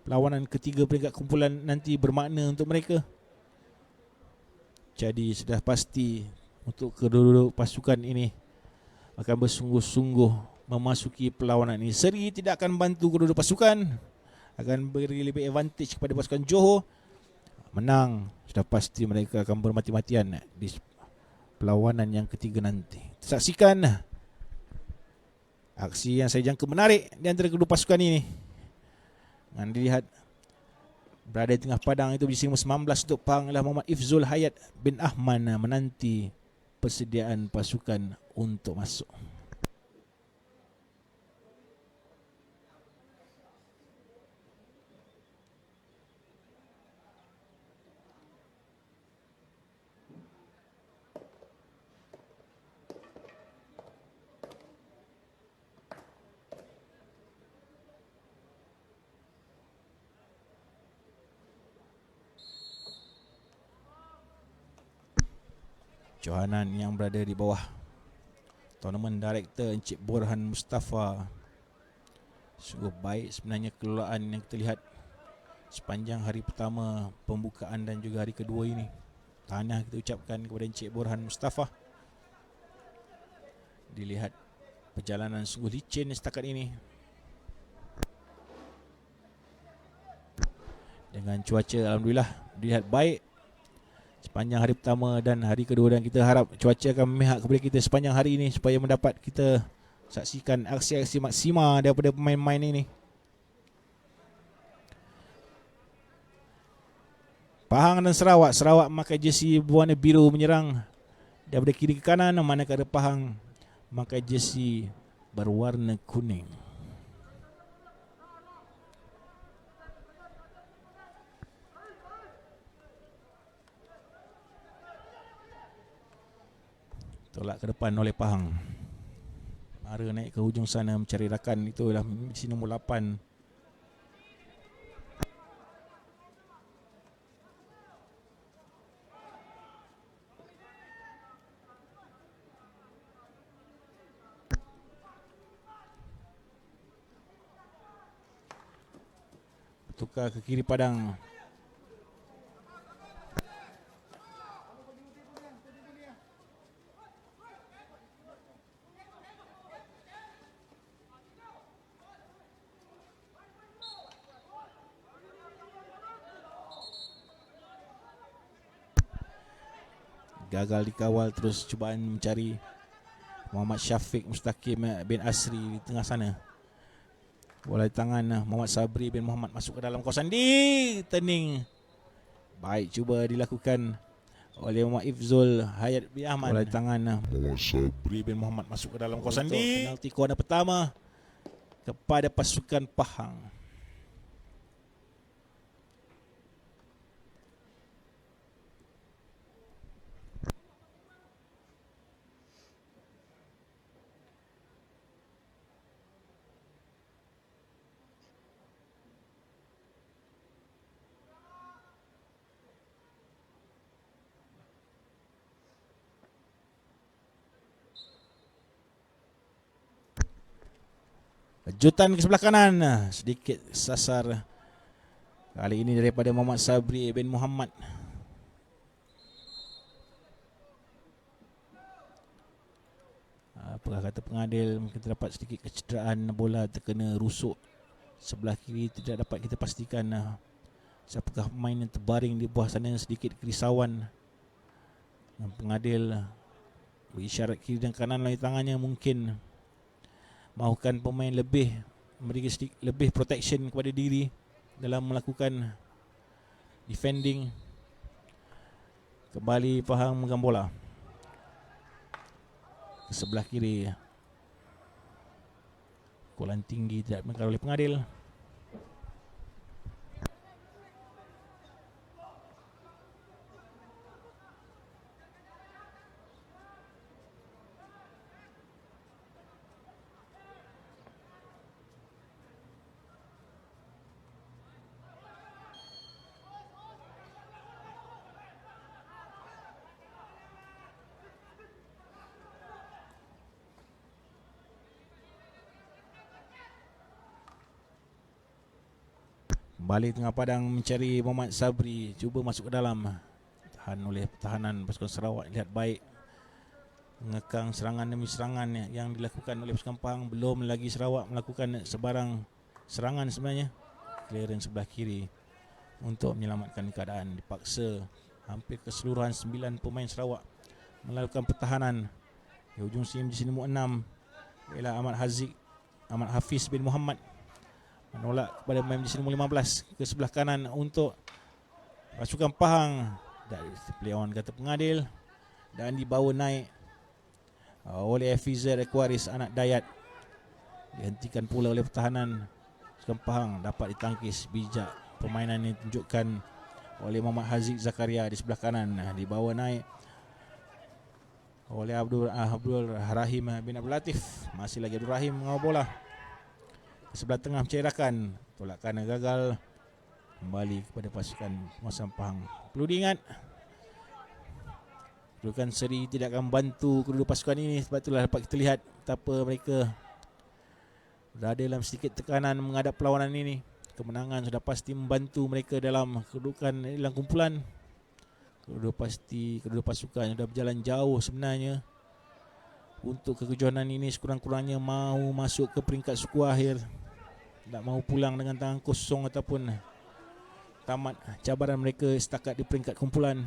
perlawanan ketiga peringkat kumpulan nanti bermakna untuk mereka. Jadi sudah pasti untuk kedua-dua pasukan ini akan bersungguh-sungguh memasuki perlawanan ini. Seri tidak akan membantu kedua-dua pasukan, akan beri lebih advantage kepada pasukan Johor. Menang, sudah pasti mereka akan bermati-matian di perlawanan yang ketiga nanti. Saksikan aksi yang saya jangka menarik di antara kedua pasukan ini. Dan dilihat berada di tengah padang itu bersama 19 untuk Pahang ialah Muhammad Ifzul Hayat bin Ahman menanti persediaan pasukan untuk masuk. Johanan yang berada di bawah Tournament Director Encik Borhan Mustafa. Sungguh baik sebenarnya kelolaan yang kita lihat sepanjang hari pertama pembukaan dan juga hari kedua ini. Tahniah kita ucapkan kepada Encik Borhan Mustafa. Dilihat perjalanan sungguh licin setakat ini. Dengan cuaca alhamdulillah dilihat baik sepanjang hari pertama dan hari kedua, dan kita harap cuaca akan memihak kepada kita sepanjang hari ini supaya mendapat kita saksikan aksi-aksi maksima daripada pemain-pemain ini. Pahang dan Sarawak. Sarawak memakai jersey berwarna biru menyerang daripada kiri ke kanan, manakala Pahang memakai jersey berwarna kuning. Tolak ke depan oleh Pahang. Mara naik ke hujung sana mencari rakan. Itu adalah misi nombor 8. Tukar ke kiri padang. Gagal dikawal, terus cubaan mencari Muhammad Syafiq Mustaqim bin Asri di tengah sana. Bola di tangan Muhammad Sabri bin Muhammad masuk ke dalam kawasan di turning. Baik cuba dilakukan oleh Muhammad Ifzul Hayat bin Ahmad. Bola di tangan Muhammad Sabri bin Muhammad masuk ke dalam kawasan di. Penalti corner pertama kepada pasukan Pahang. Kejutan ke sebelah kanan, sedikit sasar kali ini daripada Muhammad Sabri bin Muhammad. Apakah kata pengadil, mungkin terdapat sedikit kecederaan, bola terkena rusuk sebelah kiri. Tidak dapat kita pastikan siapakah pemain yang terbaring di bawah sana. Sedikit kerisauan. Pengadil berisyarat kiri dan kanan lagi tangannya, mungkin mahukan pemain lebih memberi sedikit lebih protection kepada diri dalam melakukan defending. Kembali Pahang memegang bola ke sebelah kiri. Pukulan tinggi tidak dimakan oleh pengadil. Balik tengah padang mencari Muhammad Sabri, cuba masuk ke dalam, tahan oleh pertahanan pasukan Sarawak. Lihat baik mengekang serangan demi serangan yang dilakukan oleh pasukan Pahang. Belum lagi Sarawak melakukan sebarang serangan sebenarnya. Clearance sebelah kiri untuk menyelamatkan keadaan. Dipaksa hampir keseluruhan 9 pemain Sarawak melakukan pertahanan. Di hujung sim di sini nombor 6 ialah Ahmad Hafiz bin Muhammad menolak kepada pemain di sini nombor 15 ke sebelah kanan untuk pasukan Pahang. Dari play on kata pengadil dan dibawa naik oleh Fizer Aquaris anak Dayat. Dihentikan pula oleh pertahanan pasukan Pahang. Dapat ditangkis bijak. Permainan ini ditunjukkan oleh Muhammad Haziq Zakaria di sebelah kanan. Dibawa naik oleh Abdul Rahim bin Abdul Latif. Masih lagi Abdul Rahim mengawal bola ke sebelah tengah mencerakan. Tolakan gagal. Kembali kepada pasukan Muassam Pahang. Perlu diingat, kedudukan seri tidak akan membantu kedua pasukan ini. Sebab itulah dapat kita lihat betapa mereka berada dalam sedikit tekanan menghadap perlawanan ini. Kemenangan sudah pasti membantu mereka dalam kedudukan dalam kumpulan. Kedua pasukan sudah berjalan jauh sebenarnya untuk kekejohanan ini. Sekurang-kurangnya mahu masuk ke peringkat suku akhir, tak mahu pulang dengan tangan kosong ataupun tamat cabaran mereka setakat di peringkat kumpulan.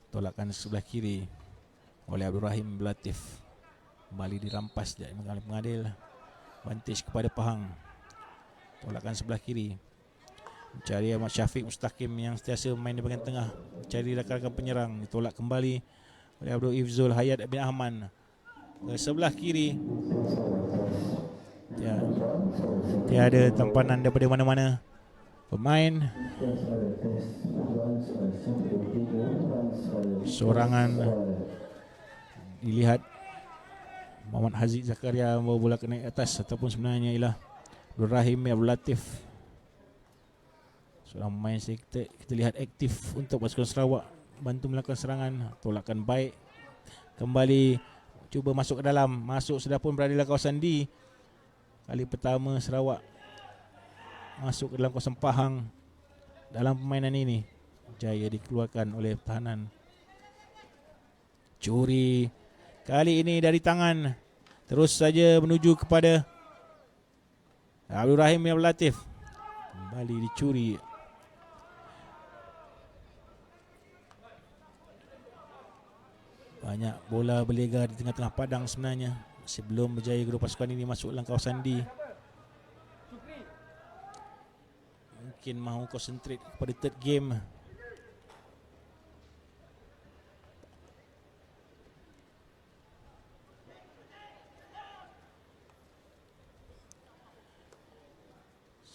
Tolakan sebelah kiri oleh Abdul Rahim Latif. Kembali dirampas dari pengadil. Vantage kepada Pahang. Tolakan sebelah kiri. Mencari Ahmad Syafiq Mustaqim yang sentiasa main di bahagian tengah. Mencari rakan-rakan penyerang. Ditolak kembali oleh Abdul Ifzul Hayat bin Ahman. Ke sebelah kiri. Tiada tampanan daripada mana-mana pemain. Sorangan dilihat Muhammad Haziq Zakaria membawa bola ke naik atas, ataupun sebenarnya ialah Abdul Rahim Abdul Latif. Seorang pemain kita lihat aktif untuk pasukan Sarawak, bantu melakukan serangan. Tolakan baik. Kembali cuba masuk ke dalam. Masuk sudah pun berada dalam kawasan D. Kali pertama Sarawak masuk ke dalam kawasan Pahang dalam permainan ini. Jaya dikeluarkan oleh pertahanan. Curi kali ini dari tangan, terus saja menuju kepada Abdul Rahim Abdul Latif. Kembali dicuri. Banyak bola berlega di tengah-tengah padang sebenarnya. Masih belum berjaya kedua pasukan ini masuk dalam kawasan D. Mungkin mahu concentrate kepada third game.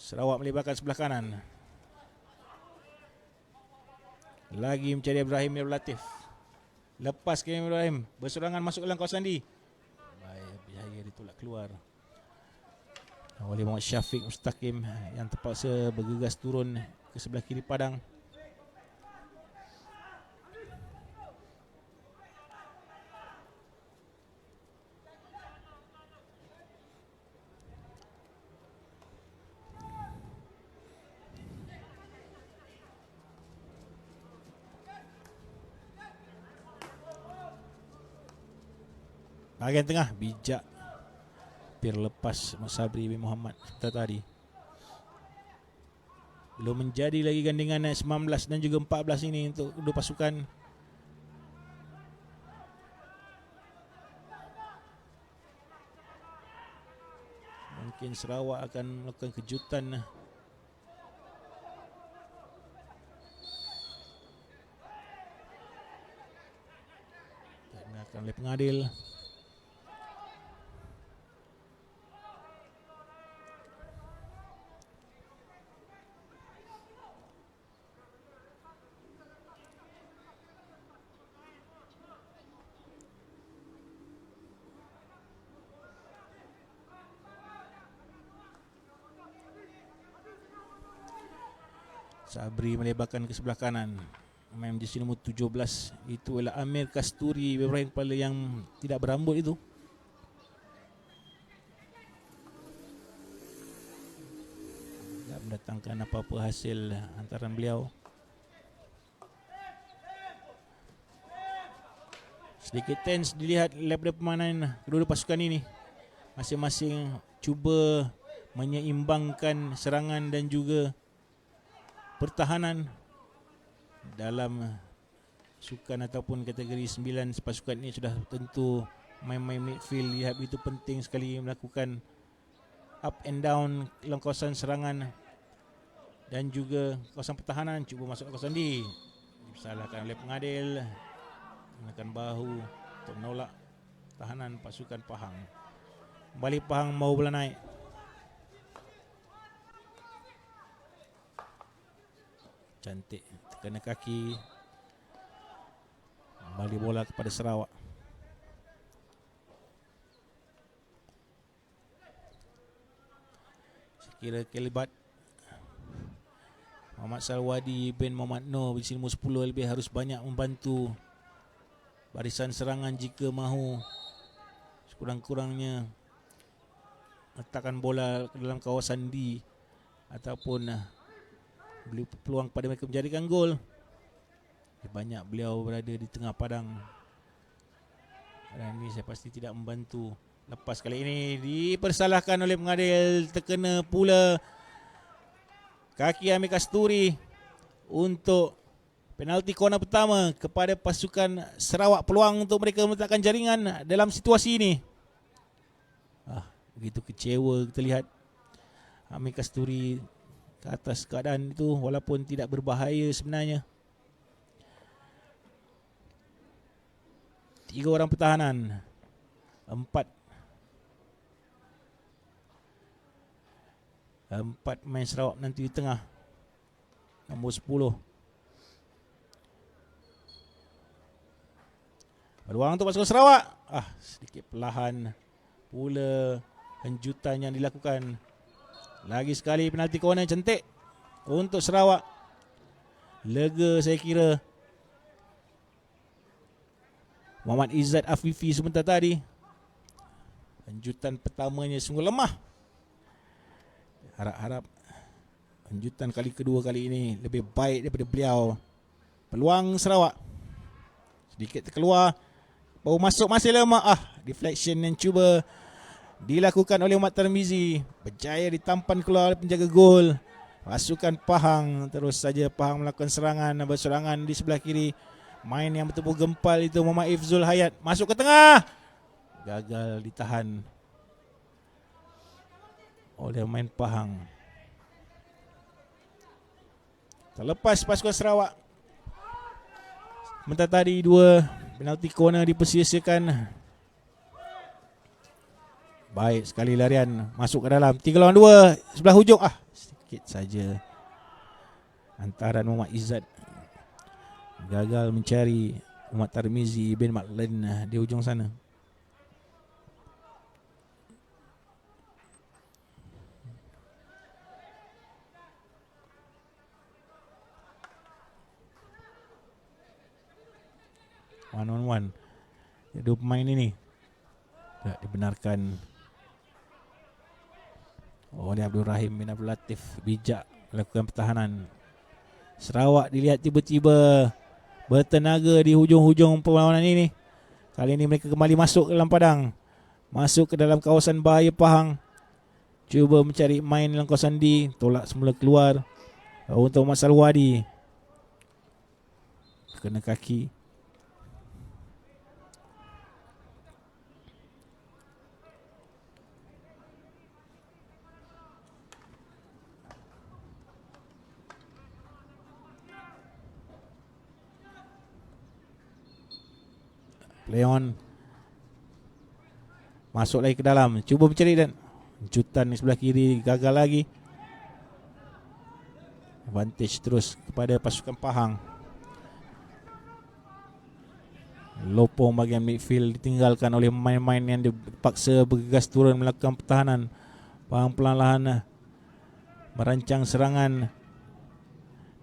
Sarawak melebarkan sebelah kanan. Lagi mencari Ibrahim Abdul Latif. Lepas ke Ibrahim, berserangan masuk dalam kawasan D. Baik, berjaya ditolak keluar oleh Muhammad Syafiq Mustaqim yang terpaksa bergegas turun ke sebelah kiri padang. Bahagian tengah bijak, hampir lepas Mas Sabri bin Muhammad tadi. Belum menjadi lagi gandingan 19 dan juga 14 ini untuk kedua pasukan. Mungkin Sarawak akan melakukan kejutan. Dan akan oleh pengadil. Sabri melebarkan ke sebelah kanan main jersey nombor 17 itu adalah Amir Kasturi, pemain kepala yang tidak berambut itu. Tak mendatangkan apa-apa hasil antaran beliau. Sedikit tense dilihat daripada permainan kedua pasukan ini. Masing-masing cuba menyeimbangkan serangan dan juga pertahanan dalam sukan ataupun kategori 9. Pasukan ini sudah tentu main-main midfield. Lihat itu penting sekali melakukan up and down dalam kawasan serangan dan juga kawasan pertahanan. Cuba masuk kawasan D, disalahkan oleh pengadil, menggunakan bahu untuk menolak tahanan pasukan Pahang. Kembali Pahang mau bola naik. Cantik kena kaki. Kembali bola kepada Sarawak. Sekira kelibat Muhammad Salwadi bin Muhammad Noor di sini 10 lebih harus banyak membantu barisan serangan jika mahu sekurang-kurangnya letakkan bola ke dalam kawasan D ataupun beri peluang pada mereka menjadikan gol. Banyak beliau berada di tengah padang dan ini saya pasti tidak membantu. Lepas kali ini dipersalahkan oleh pengadil, terkena pula kaki Amir Kasturi untuk penalti corner pertama kepada pasukan Sarawak. Peluang untuk mereka meletakkan jaringan dalam situasi ini. Begitu kecewa kita lihat Amir Kasturi ke atas keadaan itu walaupun tidak berbahaya sebenarnya. 3 orang pertahanan, 4 main Sarawak nanti di tengah. Nombor 10. Peluang untuk pasukan Sarawak. Sedikit perlahan pula kejutan yang dilakukan. Lagi sekali penalti corner cantik untuk Sarawak. Lega saya kira Muhammad Izzat Afifi sebentar tadi. Kejutan pertamanya sungguh lemah. Harap-harap kejutan kali kedua kali ini lebih baik daripada beliau. Peluang Sarawak sedikit terkeluar, baru masuk masih lemah. Deflection yang cuba dilakukan oleh Muhammad Tarmizi, berjaya ditampan keluar oleh penjaga gol pasukan Pahang. Terus saja Pahang melakukan serangan, berserangan di sebelah kiri. Main yang betul-betul gempal itu Muhammad Ifzul Hayat, masuk ke tengah, gagal ditahan oleh pemain Pahang. Terlepas pasukan Sarawak. Sebentar tadi 2 penalti corner dipersia-siakan. Baik sekali larian masuk ke dalam 3 lawan 2 sebelah hujung. Sedikit saja antaran Muhammad Izzat gagal mencari Muhammad Tarmizi bin Maklin di hujung sana. One on one. Dua pemain ini tidak dibenarkan oleh Abdul Rahim bin Abdul Latif. Bijak melakukan pertahanan. Sarawak dilihat tiba-tiba bertenaga di hujung-hujung perlawanan ini. Kali ini mereka kembali masuk ke dalam padang, masuk ke dalam kawasan bahaya Pahang. Cuba mencari main dalam kawasan D, tolak semula keluar untuk Muhammad Salwadi. Kena kaki. Leon masuk lagi ke dalam, cuba mencari dan jutan di sebelah kiri, gagal lagi. Advantage terus kepada pasukan Pahang. Lopong bahagian midfield ditinggalkan oleh pemain-pemain yang dipaksa bergegas turun melakukan pertahanan. Pahang perlahan-lahan merancang serangan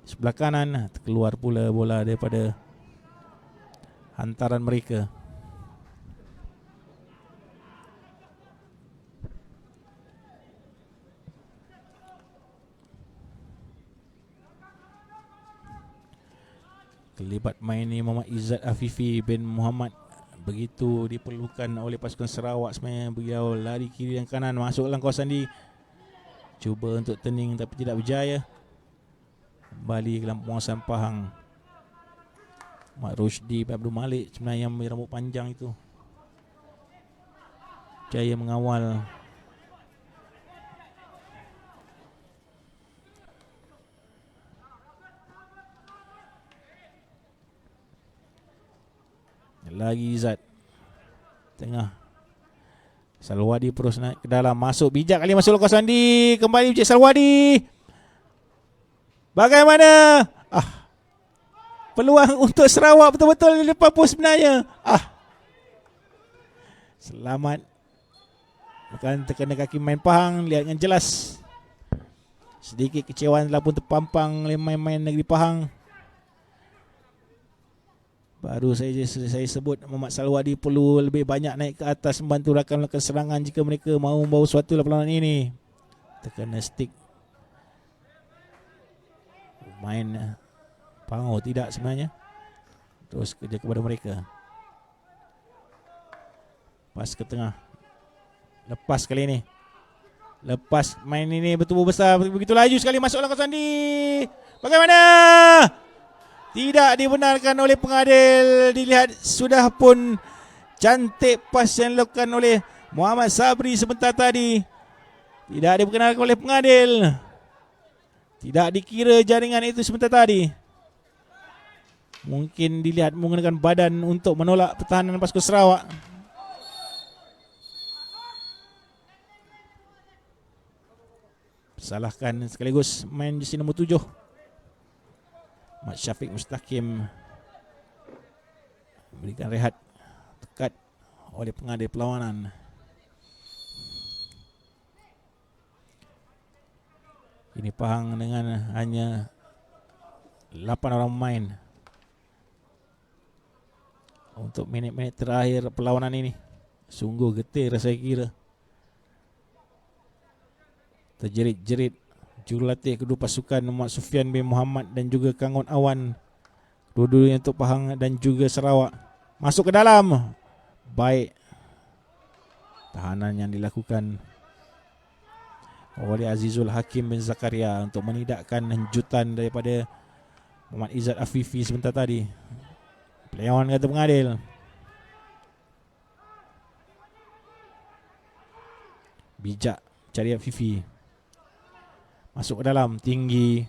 Sebelah kanan keluar pula bola daripada hantaran mereka. Kelibat main ni Muhammad Izzat Afifi bin Muhammad begitu diperlukan oleh pasukan Sarawak sebenarnya. Beliau lari kiri dan kanan masuk dalam kawasan di cuba untuk turning tapi tidak berjaya. Kembali ke dalam penguasaan Pahang. Mat Rusdi bin Abdul Malik sebenarnya yang rambut panjang itu jaya mengawal. Lagi Izzat tengah. Salwadi terus naik ke dalam, masuk bijak kali masuk kawasan di. Kembali Encik Salwadi. Bagaimana? Peluang untuk Sarawak betul-betul di depan pos sebenarnya. Selamat. Bukan terkena kaki main Pahang. Lihat dengan jelas. Sedikit kecewaan telah pun terpampang oleh main-main negeri Pahang. Baru saja saya sebut Muhammad Salwadi perlu lebih banyak naik ke atas membantu rakan melakukan serangan jika mereka mahu membawa sesuatu dalam perlawanan ini. Terkena stick. Main Pahang tidak sebenarnya. Terus kerja kepada mereka. Pas ke tengah. Lepas kali ini. Lepas main ini betul-betul besar. Begitu laju sekali masuk dalam kawasan di. Bagaimana? Tidak dibenarkan oleh pengadil. Dilihat sudah pun cantik pas yang dilakukan oleh Muhammad Sabri sebentar tadi. Tidak diperkenalkan oleh pengadil. Tidak dikira jaringan itu sebentar tadi. Mungkin dilihat menggunakan badan untuk menolak pertahanan pasukan Sarawak. Salahkan sekaligus main jersey nombor 7. Mat Syafiq Mustaqim berikan rehat tekat oleh pengadil perlawanan. Ini Pahang dengan hanya 8 orang main untuk minit-minit terakhir perlawanan ini. Sungguh getir saya kira. Terjerit-jerit jurulatih kedua pasukan Muhammad Sufian bin Muhammad dan juga Kangon Awan. Dua-duanya untuk Pahang dan juga Sarawak. Masuk ke dalam. Baik. Tahanan yang dilakukan oleh Azizul Hakim bin Zakaria untuk menidakkan hanjutan daripada Muhammad Izzat Afifi sebentar tadi. Pelayawan kata pengadil. Bijak cari Afifi. Masuk ke dalam, tinggi.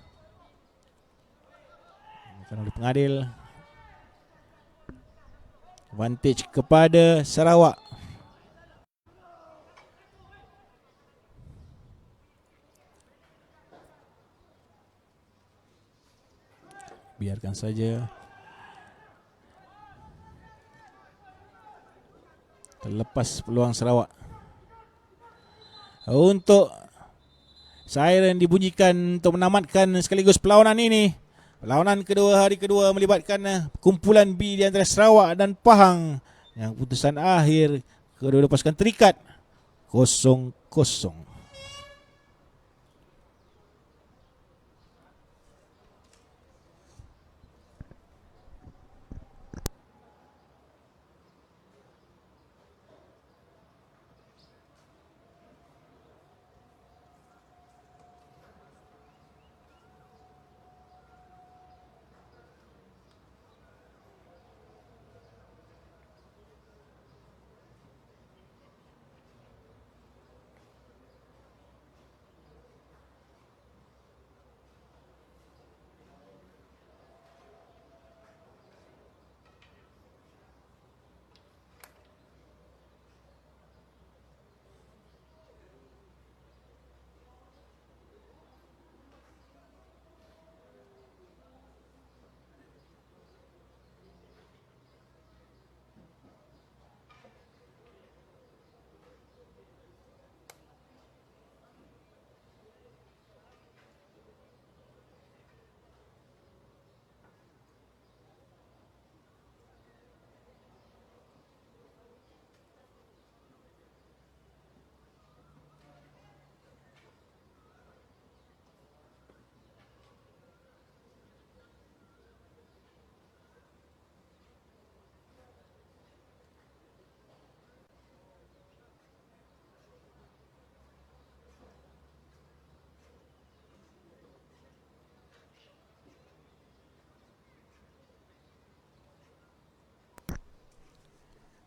Bukan oleh pengadil. Advantage kepada Sarawak. Biarkan saja. Terlepas peluang Sarawak. Untuk siren dibunyikan untuk menamatkan sekaligus perlawanan ini. Perlawanan kedua hari kedua melibatkan kumpulan B di antara Sarawak dan Pahang. Yang putusan akhir kedua-dua pasukan terikat 0-0.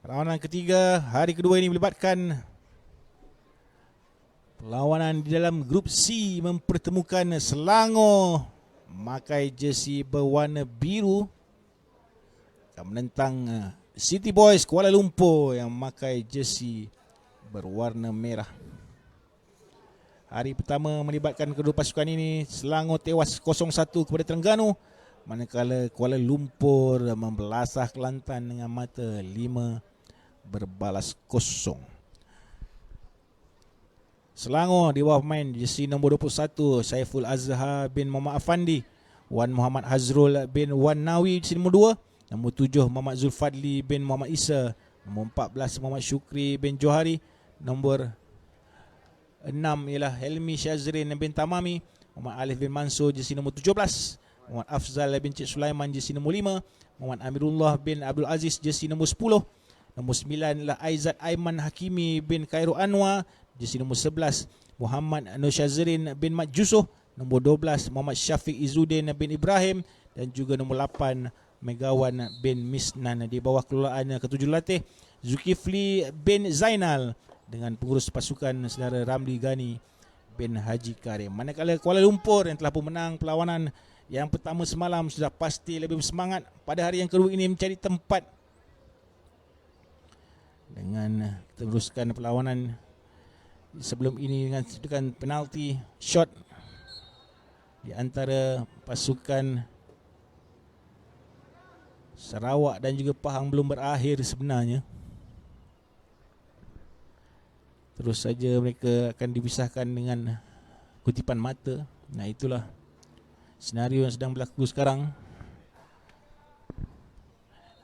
Perlawanan ketiga hari kedua ini melibatkan perlawanan di dalam grup C, mempertemukan Selangor memakai jersey berwarna biru akan menentang City Boys Kuala Lumpur yang memakai jersey berwarna merah. Hari pertama melibatkan kedua pasukan ini, Selangor tewas 0-1 kepada Terengganu, manakala Kuala Lumpur membelasah Kelantan dengan mata 5 berbalas kosong. Selangor di bawah pemain jersey nombor 21 Saiful Azhar bin Muhammad Afandi, Wan Muhammad Hazrul bin Wan Nawi jersey nombor 2, nombor 7 Muhammad Zulfadli bin Muhammad Isa, nombor 14 Muhammad Syukri bin Johari, nombor 6 ialah Helmi Syazrin bin Tamami, Muhammad Alif bin Mansur jersey nombor 17, Muhammad Afzal bin Cik Sulaiman jersey nombor 5, Muhammad Amirullah bin Abdul Aziz jersey nombor 10, nombor 9 ialah Aizat Aiman Hakimi bin Khairul Anwar jersey nombor 11, Muhammad Nur Syazrin bin Mat Jusoh, nombor 12 Muhammad Syafiq Izzuddin bin Ibrahim, dan juga nombor 8 Megawan bin Misnan di bawah kelolaan ketujuh latih Zulkifli bin Zainal dengan pengurus pasukan saudara Ramli Gani bin Haji Karim. Manakala Kuala Lumpur yang telah pun menang perlawanan yang pertama semalam sudah pasti lebih bersemangat pada hari yang kedua ini mencari tempat dengan teruskan perlawanan sebelum ini dengan penalti shot di antara pasukan Sarawak dan juga Pahang belum berakhir sebenarnya. Terus saja mereka akan dipisahkan dengan kutipan mata. Nah, itulah senario yang sedang berlaku sekarang.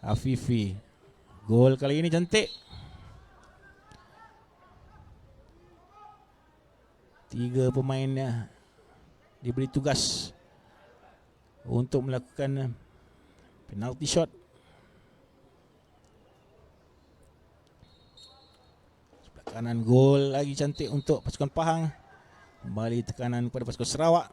Afifi, gol kali ini cantik. 3 pemain diberi tugas untuk melakukan penalti shot. Sebelah kanan gol lagi cantik untuk pasukan Pahang. Kembali tekanan kepada pasukan Sarawak.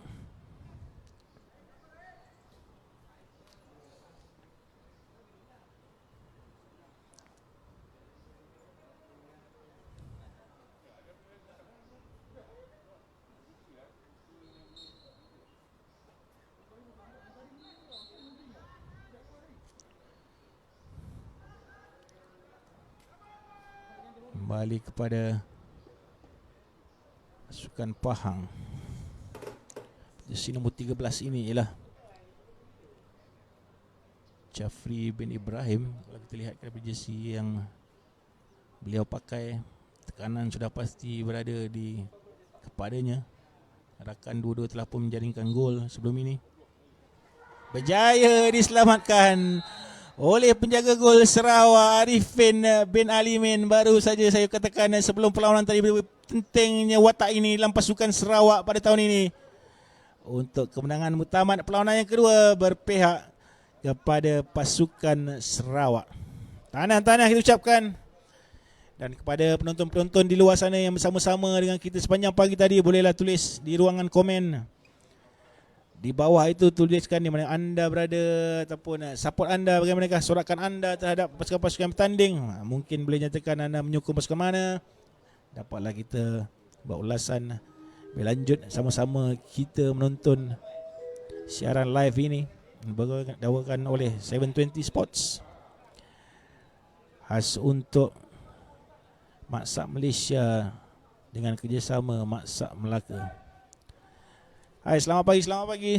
Kembali kepada pasukan Pahang. Jersey nombor 13 ini ialah Jafri bin Ibrahim. Kalau kita lihat kepada jersey yang beliau pakai, tekanan sudah pasti berada di kepadanya. Rakan dua-dua telah pun menjaringkan gol sebelum ini. Berjaya diselamatkan oleh penjaga gol Sarawak Arifin bin Alimin. Baru saja saya katakan sebelum perlawanan tadi, pentingnya watak ini dalam pasukan Sarawak pada tahun ini. Untuk kemenangan mutamat perlawanan yang kedua berpihak kepada pasukan Sarawak. Tanah-tanah kita ucapkan. Dan kepada penonton-penonton di luar sana yang bersama-sama dengan kita sepanjang pagi tadi, bolehlah tulis di ruangan komen. Di bawah itu tuliskan di mana anda berada ataupun support anda, bagaimanakah sorakan anda terhadap pasukan-pasukan bertanding. Mungkin boleh nyatakan anda menyokong pasukan mana. Dapatlah kita buat ulasan berlanjut sama-sama kita menonton siaran live ini dibawakan oleh 720 Sports. Khas untuk Maksak Malaysia dengan kerjasama Maksak Melaka. Hai, selamat pagi, selamat pagi.